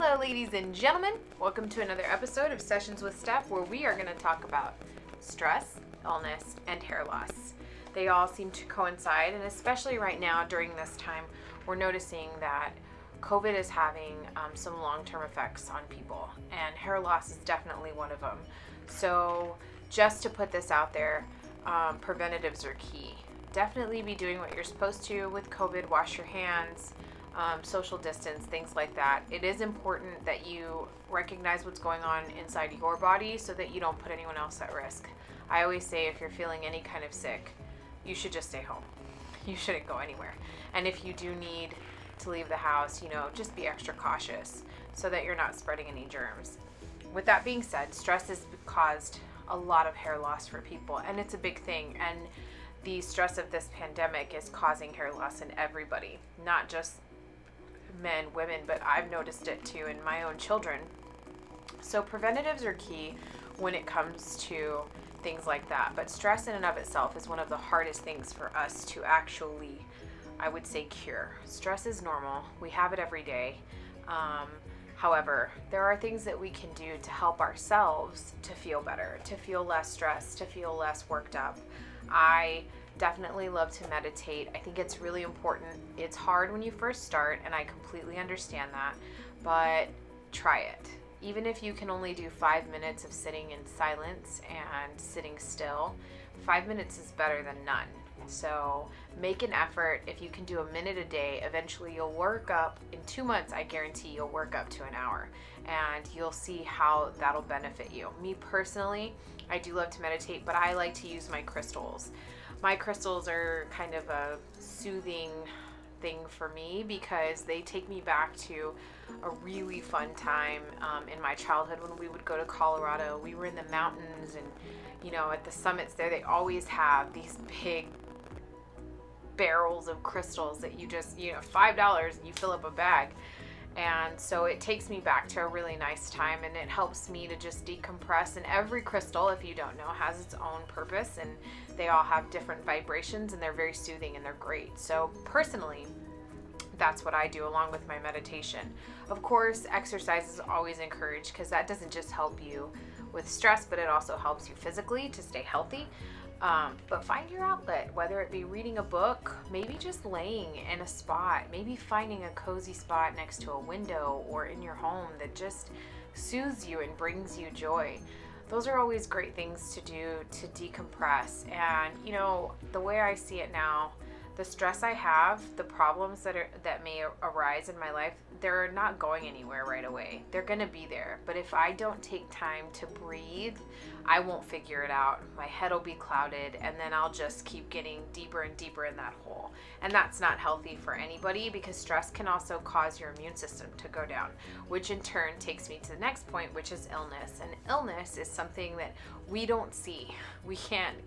Hello, ladies and gentlemen. Welcome to another episode of Sessions with Steph, where we are going to talk about stress, illness, and hair loss. They all seem to coincide, and especially right now during this time, we're noticing that COVID is having some long-term effects on people, and hair loss is definitely one of them. So just to put this out there, preventatives are key. Definitely be doing what you're supposed to with COVID. Wash your hands, social distance, things like that. It is important that you recognize what's going on inside your body so that you don't put anyone else at risk. I always say if you're feeling any kind of sick, you should just stay home. You shouldn't go anywhere. And if you do need to leave the house, just be extra cautious so that you're not spreading any germs. With that being said, stress has caused a lot of hair loss for people, and it's a big thing. And the stress of this pandemic is causing hair loss in everybody, not just men, women, but I've noticed it too in my own children. So preventatives are key when it comes to things like that. But stress in and of itself is one of the hardest things for us to actually, I would say, cure. Stress is normal. We have it every day. However, there are things that we can do to help ourselves to feel better, to feel less stressed, to feel less worked up. I definitely love to meditate. I think it's really important. It's hard when you first start, and I completely understand that, but try it. Even if you can only do 5 minutes of sitting in silence and sitting still, 5 minutes is better than none. So make an effort. If you can do a minute a day, eventually you'll work up. In 2 months, I guarantee you'll work up to an hour, and you'll see how that'll benefit you. Me personally, I do love to meditate, but I like to use my crystals. My crystals are kind of a soothing thing for me because they take me back to a really fun time in my childhood when we would go to Colorado. We were in the mountains, and at the summits there, they always have these big barrels of crystals that you just, $5 and you fill up a bag. And so it takes me back to a really nice time, and it helps me to just decompress. And every crystal, if you don't know, has its own purpose, and they all have different vibrations, and they're very soothing and they're great. So personally, that's what I do along with my meditation. Of course, exercise is always encouraged because that doesn't just help you with stress, but it also helps you physically to stay healthy. But find your outlet, whether it be reading a book, maybe just laying in a spot, maybe finding a cozy spot next to a window or in your home that just soothes you and brings you joy. Those are always great things to do to decompress. And the way I see it now, the stress I have, the problems that may arise in my life, they're not going anywhere right away. They're going to be there. But if I don't take time to breathe, I won't figure it out. My head will be clouded, and then I'll just keep getting deeper and deeper in that hole. And that's not healthy for anybody, because stress can also cause your immune system to go down, which in turn takes me to the next point, which is illness. And illness is something that we don't see. We can't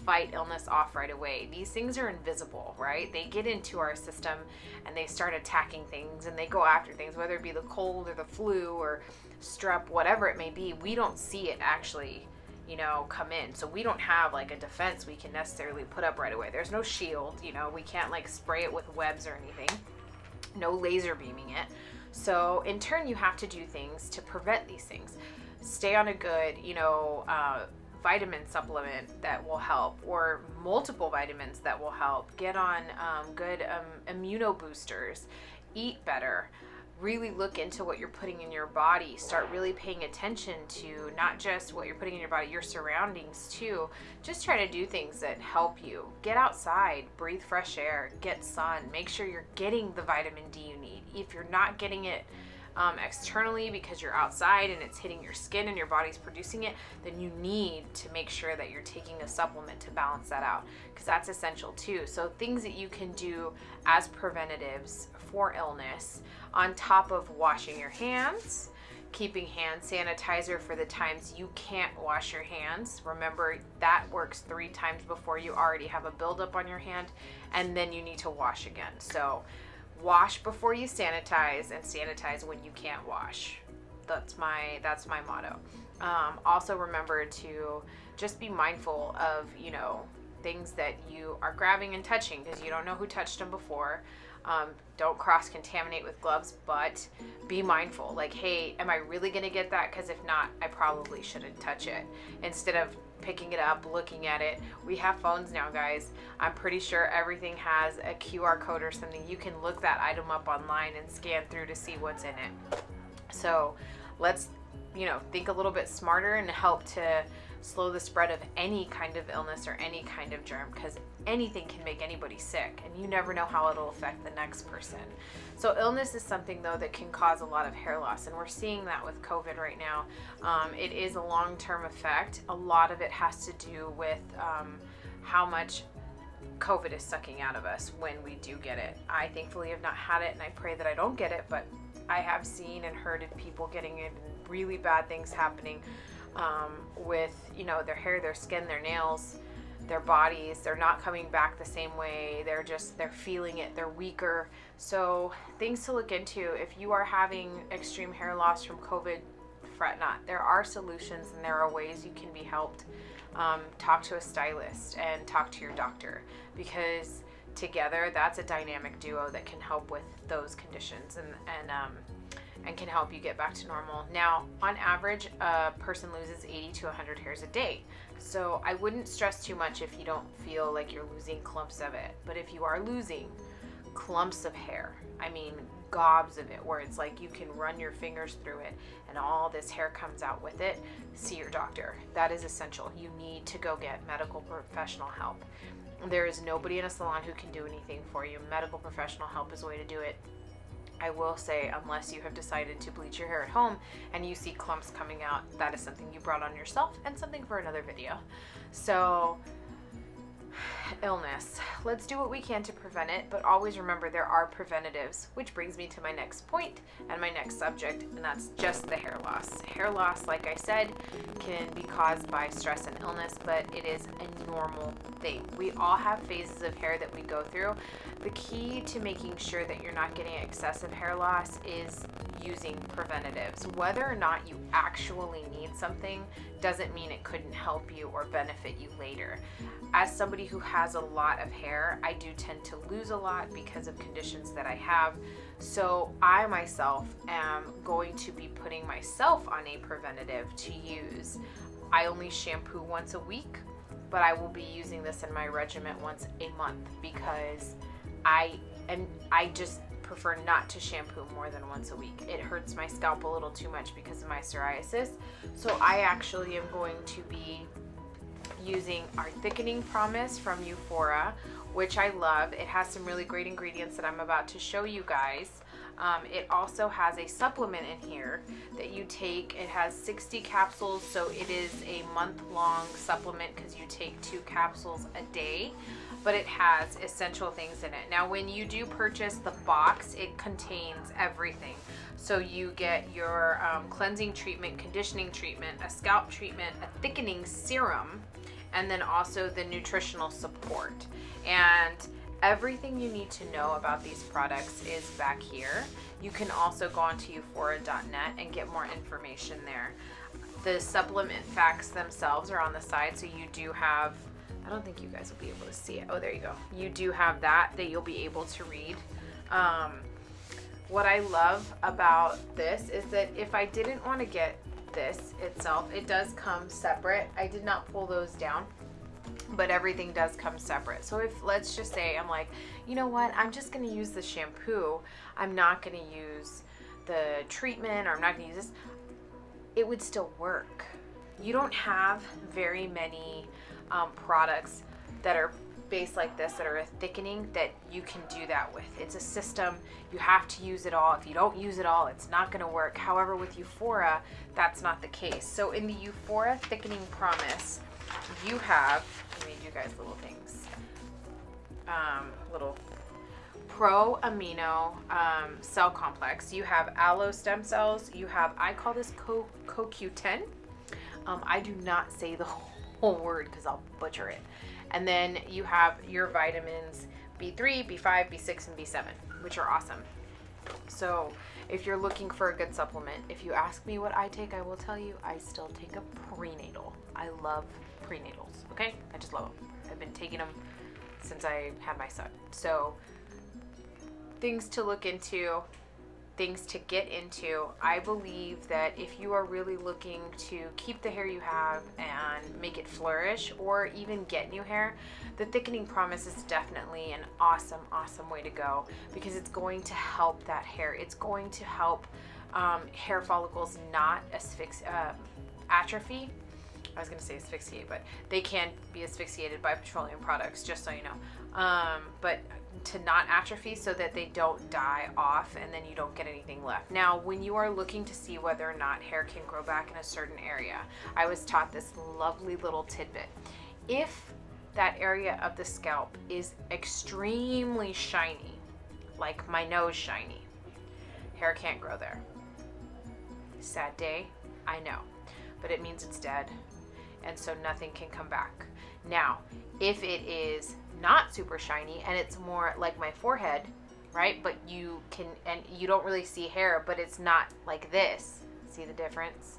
fight illness off right away. These things are invisible, right? They get into our system and they start attacking things, and they go after things, whether it be the cold or the flu or strep, whatever it may be. We don't see it actually, come in. So we don't have like a defense we can necessarily put up right away. There's no shield, we can't like spray it with webs or anything. No laser beaming it. So in turn, you have to do things to prevent these things. Stay on a good, vitamin supplement that will help, or multiple vitamins that will help. Get on good immuno boosters. Eat better. Really look into what you're putting in your body. Start really paying attention to not just what you're putting in your body, your surroundings too. Just try to do things that help you. Get outside, breathe fresh air, get sun. Make sure you're getting the vitamin D you need. If you're not getting it externally because you're outside and it's hitting your skin and your body's producing it, then you need to make sure that you're taking a supplement to balance that out, because that's essential too. So things that you can do as preventatives for illness, on top of washing your hands, keeping hand sanitizer for the times you can't wash your hands. Remember, that works 3 times before you already have a buildup on your hand, and then you need to wash again. So wash before you sanitize, and sanitize when you can't wash. That's my motto. Also remember to just be mindful of, things that you are grabbing and touching, because you don't know who touched them before. Don't cross-contaminate with gloves, but be mindful. Like, hey, am I really going to get that? Because if not, I probably shouldn't touch it. Instead of picking it up, looking at it. We have phones now, guys. I'm pretty sure everything has a QR code or something. You can look that item up online and scan through to see what's in it. So let's, think a little bit smarter and help to slow the spread of any kind of illness or any kind of germ, because anything can make anybody sick and you never know how it'll affect the next person. So illness is something, though, that can cause a lot of hair loss, and we're seeing that with COVID right now. It is a long-term effect. A lot of it has to do with how much COVID is sucking out of us when we do get it. I thankfully have not had it, and I pray that I don't get it, but I have seen and heard of people getting it and really bad things happening with, their hair, their skin, their nails, their bodies. They're not coming back the same way. They're feeling it. They're weaker. So things to look into. If you are having extreme hair loss from COVID, fret not. There are solutions and there are ways you can be helped. Talk to a stylist and talk to your doctor, because together that's a dynamic duo that can help with those conditions and can help you get back to normal. Now, on average, a person loses 80 to 100 hairs a day. So I wouldn't stress too much if you don't feel like you're losing clumps of it. But if you are losing clumps of hair, I mean gobs of it, where it's like you can run your fingers through it and all this hair comes out with it, see your doctor. That is essential. You need to go get medical professional help. There is nobody in a salon who can do anything for you. Medical professional help is the way to do it. I will say, unless you have decided to bleach your hair at home and you see clumps coming out, that is something you brought on yourself and something for another video. So, illness. Let's do what we can to prevent it, but always remember there are preventatives, which brings me to my next point and my next subject, and that's just the hair loss. Hair loss, like I said, can be caused by stress and illness, but it is a normal thing. We all have phases of hair that we go through. The key to making sure that you're not getting excessive hair loss is using preventatives. Whether or not you actually need something doesn't mean it couldn't help you or benefit you later. As somebody who has a lot of hair, I do tend to lose a lot because of conditions that I have. So I myself am going to be putting myself on a preventative to use. I only shampoo once a week, but I will be using this in my regimen once a month, because I just prefer not to shampoo more than once a week. It hurts my scalp a little too much because of my psoriasis. So I actually am going to be using our thickening promise from Euphora, which I love. It has some really great ingredients that I'm about to show you guys. It also has a supplement in here that you take. It has 60 capsules, so it is a month-long supplement because you take 2 capsules a day, but it has essential things in it. Now, when you do purchase the box, it contains everything. So you get your cleansing treatment, conditioning treatment, a scalp treatment, a thickening serum, and then also the nutritional support. And everything you need to know about these products is back here. You can also go onto euphora.net and get more information there. The supplement facts themselves are on the side, so you do have, I don't think you guys will be able to see it. Oh, there you go. You do have that you'll be able to read. What I love about this is that if I didn't want to get this itself, it does come separate. I did not pull those down, but everything does come separate. So if, let's just say I'm like, you know what, I'm just going to use the shampoo, I'm not going to use the treatment, or I'm not going to use this, it would still work. You don't have very many products that are based like this, that are a thickening, that you can do that with. It's a system. You have to use it all. If you don't use it all, it's not going to work. However, with Euphora, that's not the case. So in the Euphora Thickening Promise, you have, I made you guys little things, little pro amino cell complex. You have aloe stem cells. You have, I call this CoQ10. I do not say the whole word because I'll butcher it. And then you have your vitamins B3, B5, B6, and B7, which are awesome. So if you're looking for a good supplement, if you ask me what I take, I will tell you I still take a prenatal. I love prenatals, okay? I just love them. I've been taking them since I had my son. So things to look into, things to get into. I believe that if you are really looking to keep the hair you have and make it flourish, or even get new hair, the thickening promise is definitely an awesome way to go, because it's going to help that hair. It's going to help hair follicles not atrophy. I was going to say asphyxiate, but they can be asphyxiated by petroleum products, just so you know. But to not atrophy, so that they don't die off and then you don't get anything left. Now, when you are looking to see whether or not hair can grow back in a certain area, I was taught this lovely little tidbit. If that area of the scalp is extremely shiny, like my nose shiny, hair can't grow there. Sad day, I know, but it means it's dead, and so nothing can come back. Now, if it is not super shiny and it's more like my forehead, right, but you can, and you don't really see hair, but it's not like this, see the difference,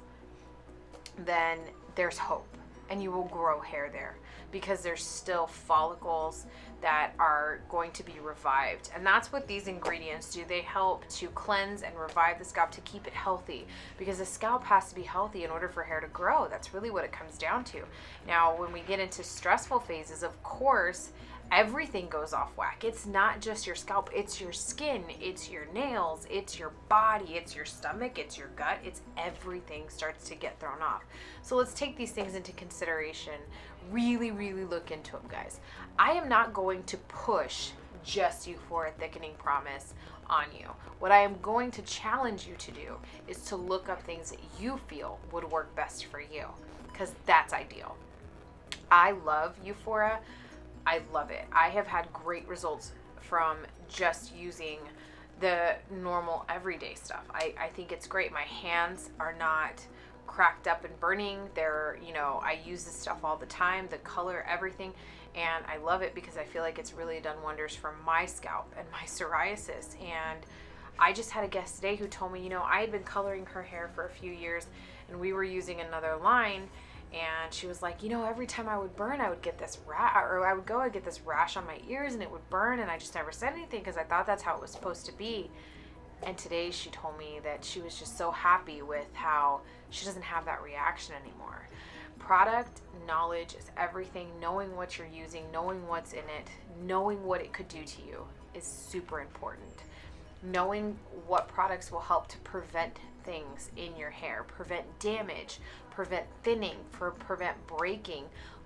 then there's hope, and you will grow hair there, because there's still follicles that are going to be revived. And that's what these ingredients do. They help to cleanse and revive the scalp, to keep it healthy, because the scalp has to be healthy in order for hair to grow. That's really what it comes down to. Now, when we get into stressful phases, of course, everything goes off whack. It's not just your scalp, it's your skin, it's your nails, it's your body, it's your stomach, it's your gut, it's everything starts to get thrown off. So let's take these things into consideration. Really look into them, guys. I am not going to push just Euphora Thickening Promise on you. What I am going to challenge you to do is to look up things that you feel would work best for you, because that's ideal. I love Euphora. I love it. I have had great results from just using the normal everyday stuff. I think it's great. My hands are not cracked up and burning. They're, I use this stuff all the time, the color, everything, and I love it because I feel like it's really done wonders for my scalp and my psoriasis. And I just had a guest today who told me, I had been coloring her hair for a few years, and we were using another line, and she was like, every time I would burn, I would get this I'd get this rash on my ears, and it would burn, and I just never said anything because I thought that's how it was supposed to be. And today she told me that she was just so happy with how she doesn't have that reaction anymore. Product knowledge is everything. Knowing what you're using, knowing what's in it, knowing what it could do to you is super important. Knowing what products will help to prevent things in your hair, prevent damage, prevent thinning, prevent breaking.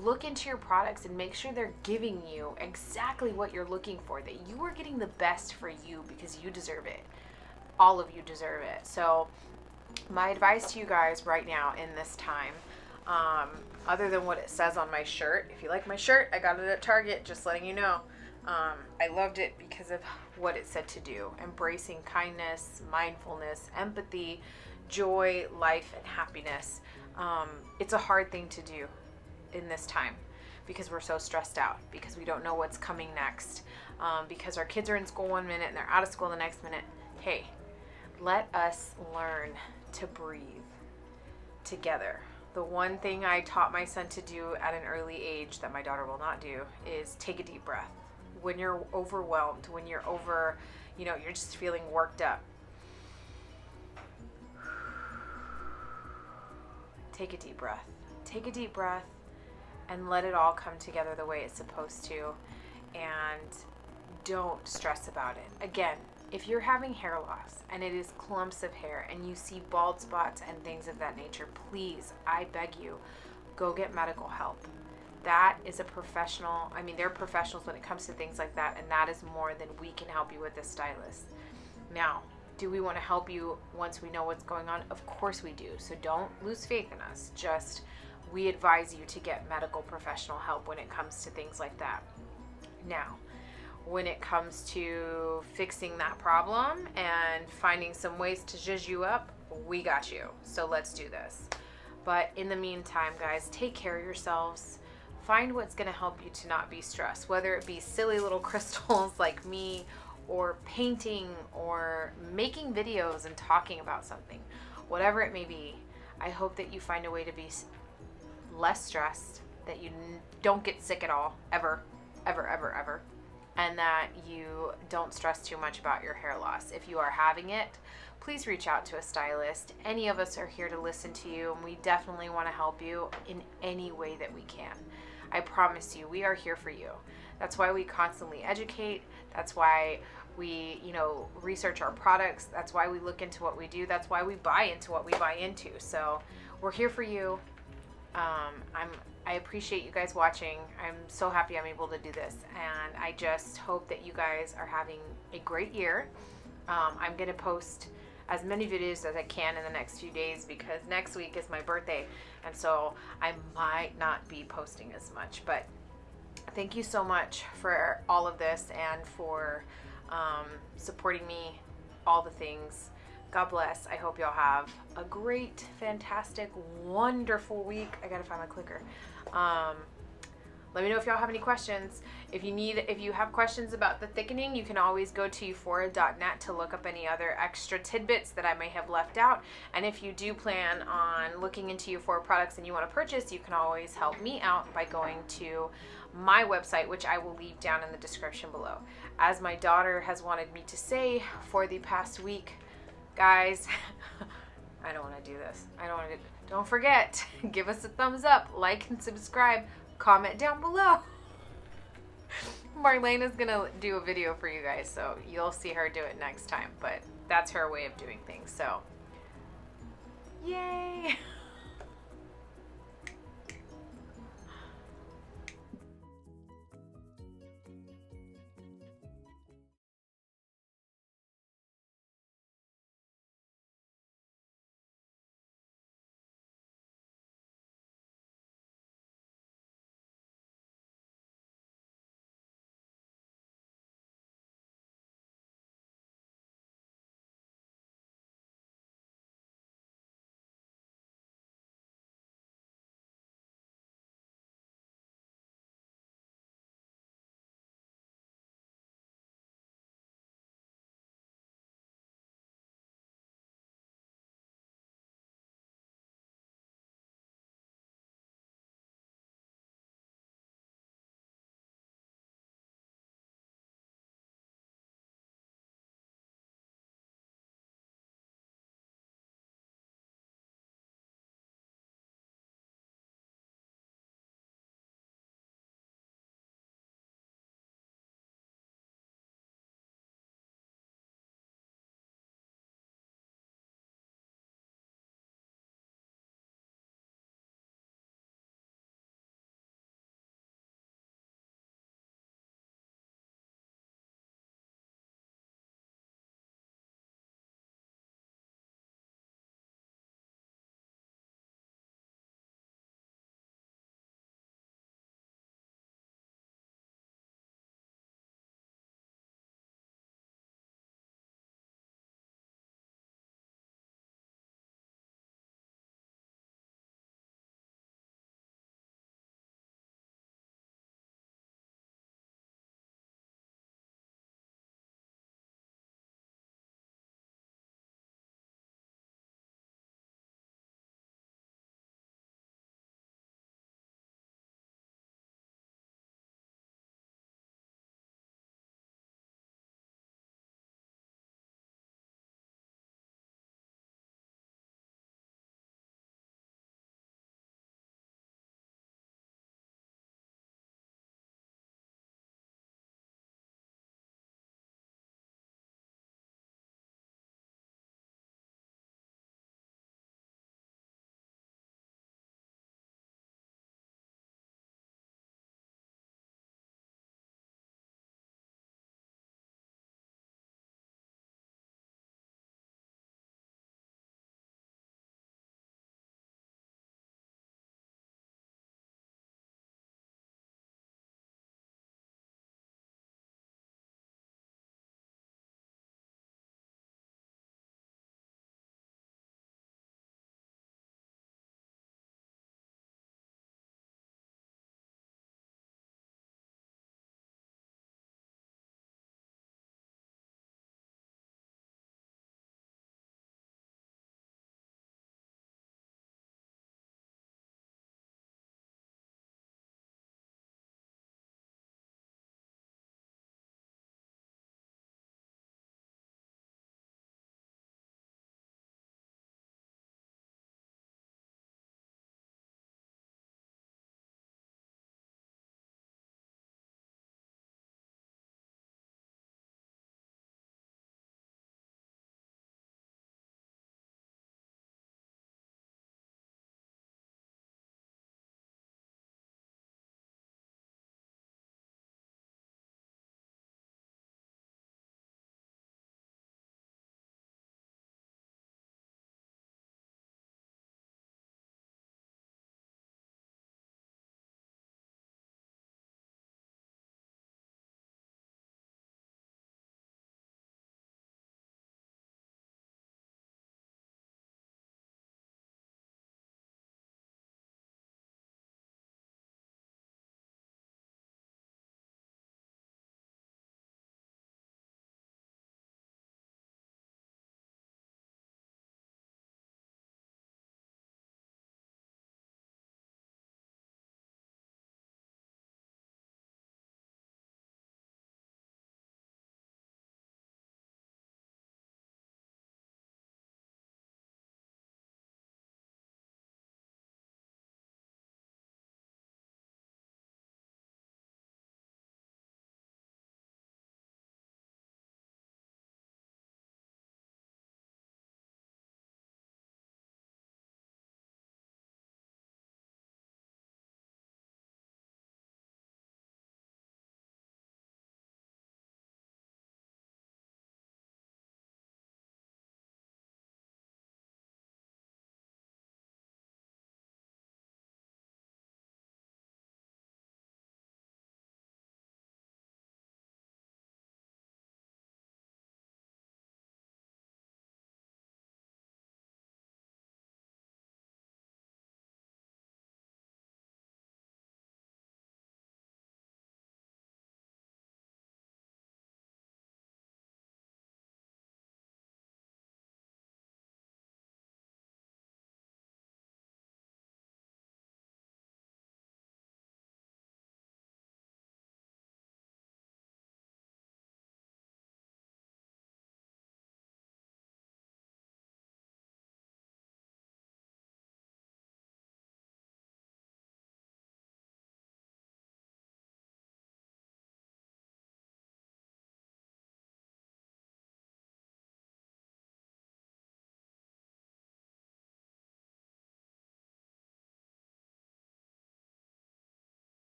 Look into your products and make sure they're giving you exactly what you're looking for, that you are getting the best for you, because you deserve it. All of you deserve it. So my advice to you guys right now in this time, other than what it says on my shirt, if you like my shirt, I got it at Target, just letting you know. I loved it because of what it said to do. Embracing kindness, mindfulness, empathy, joy, life, and happiness. It's a hard thing to do in this time, because we're so stressed out, because we don't know what's coming next, because our kids are in school one minute and they're out of school the next minute. Hey, let us learn to breathe together. The one thing I taught my son to do at an early age that my daughter will not do is take a deep breath. When you're overwhelmed, when you're you're just feeling worked up, take a deep breath. Take a deep breath and let it all come together the way it's supposed to, and don't stress about it. Again, if you're having hair loss and it is clumps of hair and you see bald spots and things of that nature, please, I beg you, go get medical help. That is a professional. They're professionals when it comes to things like that, and that is more than we can help you with as stylists. Now, do we want to help you once we know what's going on? Of course we do. So don't lose faith in us. Just, we advise you to get medical professional help when it comes to things like that. Now, when it comes to fixing that problem and finding some ways to zhuzh you up, we got you. So let's do this. But in the meantime, guys, take care of yourselves. Find what's going to help you to not be stressed, whether it be silly little crystals like me, or painting, or making videos and talking about something. Whatever it may be, I hope that you find a way to be less stressed, that you don't get sick at all, ever, and that you don't stress too much about your hair loss. If you are having it, please reach out to a stylist. Any of us are here to listen to you, and we definitely want to help you in any way that we can. I promise you, we are here for you. That's why we constantly educate. That's why we, research our products. That's why we look into what we do. That's why we buy into what we buy into. So we're here for you. I appreciate you guys watching. I'm so happy I'm able to do this, and I just hope that you guys are having a great year. I'm going to post as many videos as I can in the next few days because next week is my birthday, and so I might not be posting as much. But thank you so much for all of this and for supporting me, all the things. God bless. I hope y'all have a great, fantastic, wonderful week. I gotta find my clicker. Let me know if y'all have any questions. If you have questions about the thickening, you can always go to euphoria.net to look up any other extra tidbits that I may have left out. And if you do plan on looking into Euphoria products and you want to purchase, you can always help me out by going to my website, which I will leave down in the description below. As my daughter has wanted me to say for the past week, guys, I don't want to do this. Don't forget, give us a thumbs up, like and subscribe, comment down below. Marlene is going to do a video for you guys, so you'll see her do it next time, but that's her way of doing things, so yay!